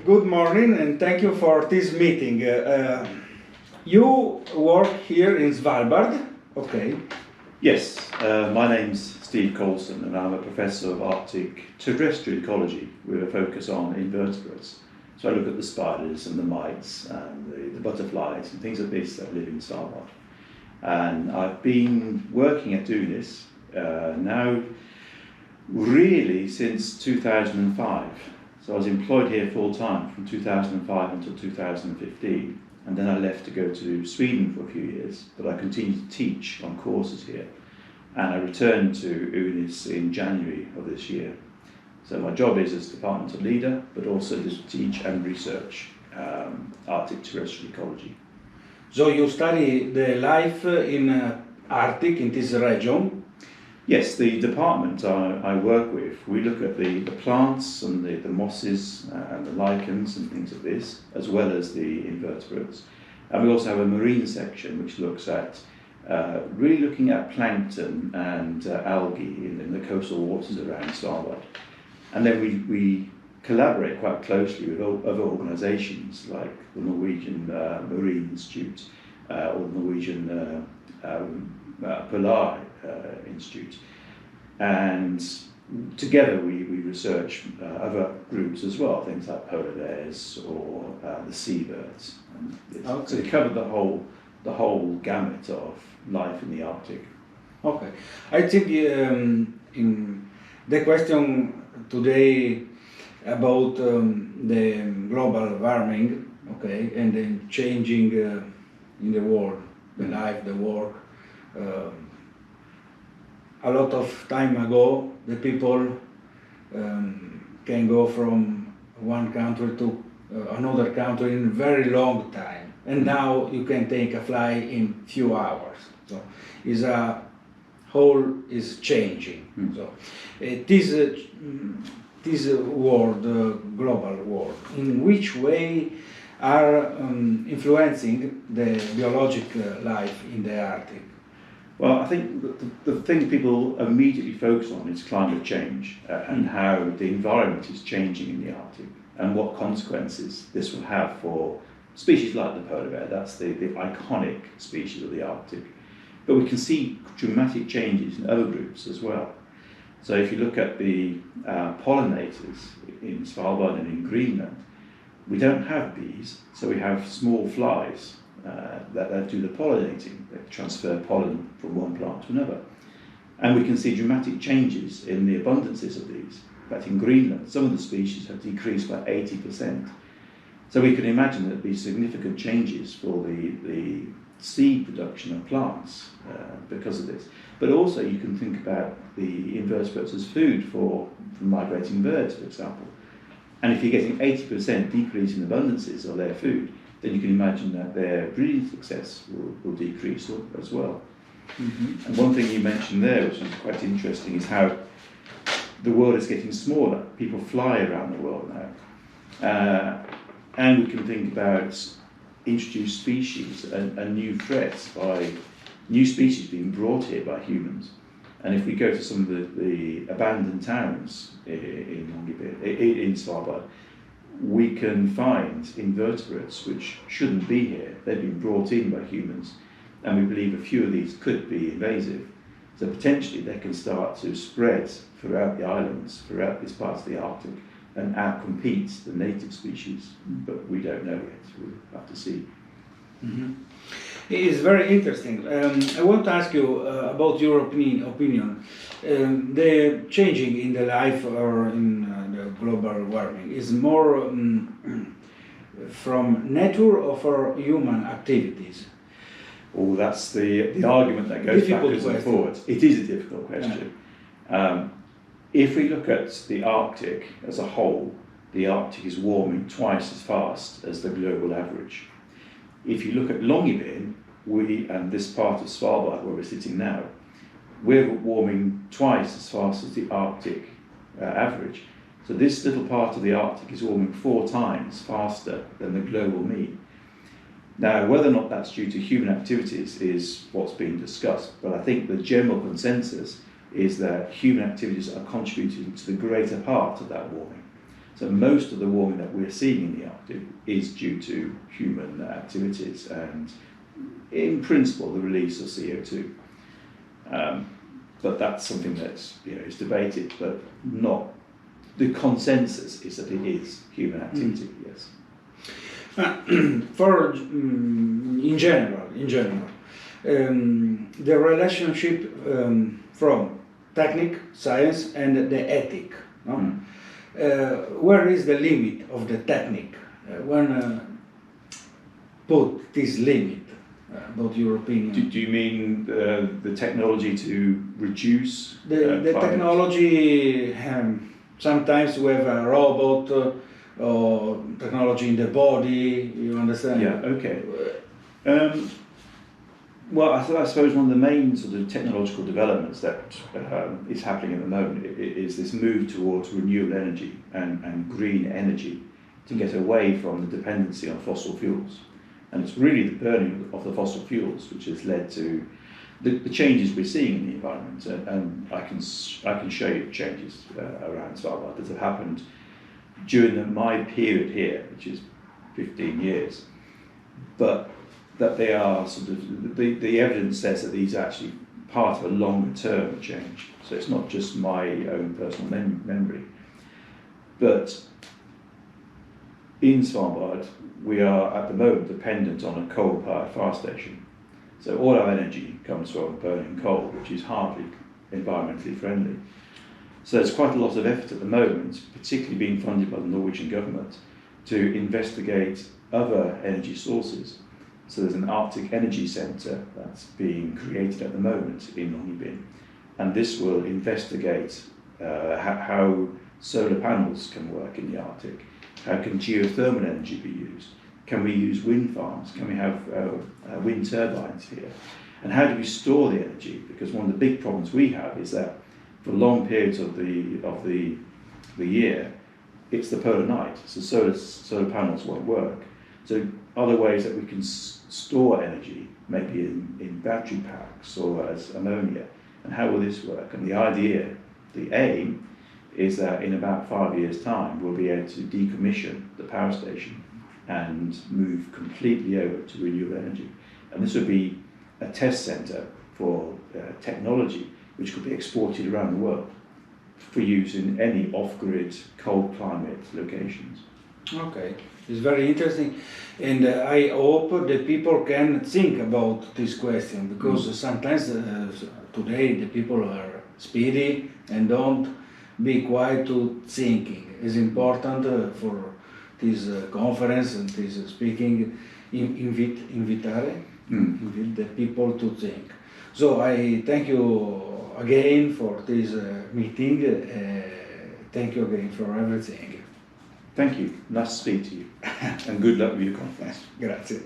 good morning and thank you for this meeting. You work here in Svalbard, okay? Yes, my name's Steve Coulson and I'm a professor of Arctic terrestrial ecology with a focus on invertebrates. So I look at the spiders and the mites and the butterflies and things like this that live in Svalbard. And I've been working at doing this now really since 2005. So I was employed here full-time from 2005 until 2015, and then I left to go to Sweden for a few years, but I continued to teach on courses here. And I returned to UNIS in January of this year. So my job is as departmental leader, but also to teach and research Arctic terrestrial ecology. So you study the life in Arctic, in this region? Yes, the department I work with, we look at the plants and the mosses and the lichens and things like this, as well as the invertebrates. And we also have a marine section which looks at really looking at plankton and algae in the coastal waters around Svalbard. And then we collaborate quite closely with other organisations like the Norwegian Marine Institute or the Norwegian Polar Institute, and together we research other groups as well, things like polar bears or the seabirds. Okay. So we cover the whole gamut of life in the Arctic. Okay, I think in the question today about the global warming, okay, and then changing in the world, the life, the work. A lot of time ago, the people can go from one country to another country in a very long time, and now you can take a flight in few hours. So, is a whole is changing. So, this world, global world, in which way are influencing the biological life in the Arctic? Well, I think the thing people immediately focus on is climate change and how the environment is changing in the Arctic and what consequences this will have for species like the polar bear. That's the iconic species of the Arctic. But we can see dramatic changes in other groups as well. So if you look at the pollinators in Svalbard and in Greenland, we don't have bees, so we have small flies that do the pollinating, that transfer pollen from one plant to another. And we can see dramatic changes in the abundances of these. In fact, in Greenland, some of the species have decreased by 80%. So we can imagine there'd be significant changes for the seed production of plants because of this. But also you can think about the invertebrates as food for migrating birds, for example. And if you're getting 80% decrease in abundances of their food, then you can imagine that their breeding success will decrease as well. Mm-hmm. And one thing you mentioned there, which is quite interesting, is how the world is getting smaller. People fly around the world now. And we can think about introduced species and new threats by new species being brought here by humans. And if we go to some of the abandoned towns in Svalbard, we can find invertebrates which shouldn't be here. They've been brought in by humans, and we believe a few of these could be invasive. So potentially they can start to spread throughout the islands, throughout this part of the Arctic, and outcompete the native species, but we don't know yet. We'll have to see. Mm-hmm. It is very interesting. I want to ask you about your opinion. The changing in the life or in the global warming is more from nature or for human activities? Oh, that's the argument that goes backwards and forwards. It is a difficult question. Yeah. If we look at the Arctic as a whole, the Arctic is warming twice as fast as the global average. If you look at Longyearbyen, and this part of Svalbard where we're sitting now, we're warming twice as fast as the Arctic average. So this little part of the Arctic is warming 4 times faster than the global mean. Now, whether or not that's due to human activities is what's being discussed, but I think the general consensus is that human activities are contributing to the greater part of that warming. So most of the warming that we're seeing in the Arctic is due to human activities and, in principle, the release of CO2. But that's something that's is debated, but not. The consensus is that it is human activity. Yes. In general, the relationship from technique, science, and the ethic. No? Where is the limit of the technique? When put this limit? About your opinion. Do you mean the technology to reduce the technology? Sometimes we have a robot or technology in the body. You understand? Yeah. Okay. Well, I suppose one of the main sort of technological developments that is happening at the moment is this move towards renewable energy and green energy to get away from the dependency on fossil fuels. And it's really the burning of the fossil fuels which has led to the changes we're seeing in the environment. And I can show you changes around Svalbard that have happened during my period here, which is 15 years. But that they are sort of, the evidence says that these are actually part of a longer term change. So it's not just my own personal memory. But in Svalbard, we are at the moment dependent on a coal-powered fire station. So all our energy comes from burning coal, which is hardly environmentally friendly. So there's quite a lot of effort at the moment, particularly being funded by the Norwegian government, to investigate other energy sources. So there's an Arctic Energy Centre that's being created at the moment in Longyearbyen, and this will investigate how solar panels can work in the Arctic. How can geothermal energy be used? Can we use wind farms? Can we have wind turbines here? And how do we store the energy? Because one of the big problems we have is that for long periods of the year, it's the polar night, so solar panels won't work. So other ways that we can store energy, maybe in battery packs or as ammonia, and how will this work? And the aim, is that in about 5 years' time we'll be able to decommission the power station and move completely over to renewable energy. And this would be a test centre for technology which could be exported around the world for use in any off-grid, cold climate locations. Okay, it's very interesting, and I hope that people can think about this question, because sometimes today the people are speedy and don't be quiet to thinking. It's important for this conference and this speaking, invite the people to think. So I thank you again for this meeting. Thank you again for everything. Thank you. Nice to speak to you. And good luck with your conference. Grazie.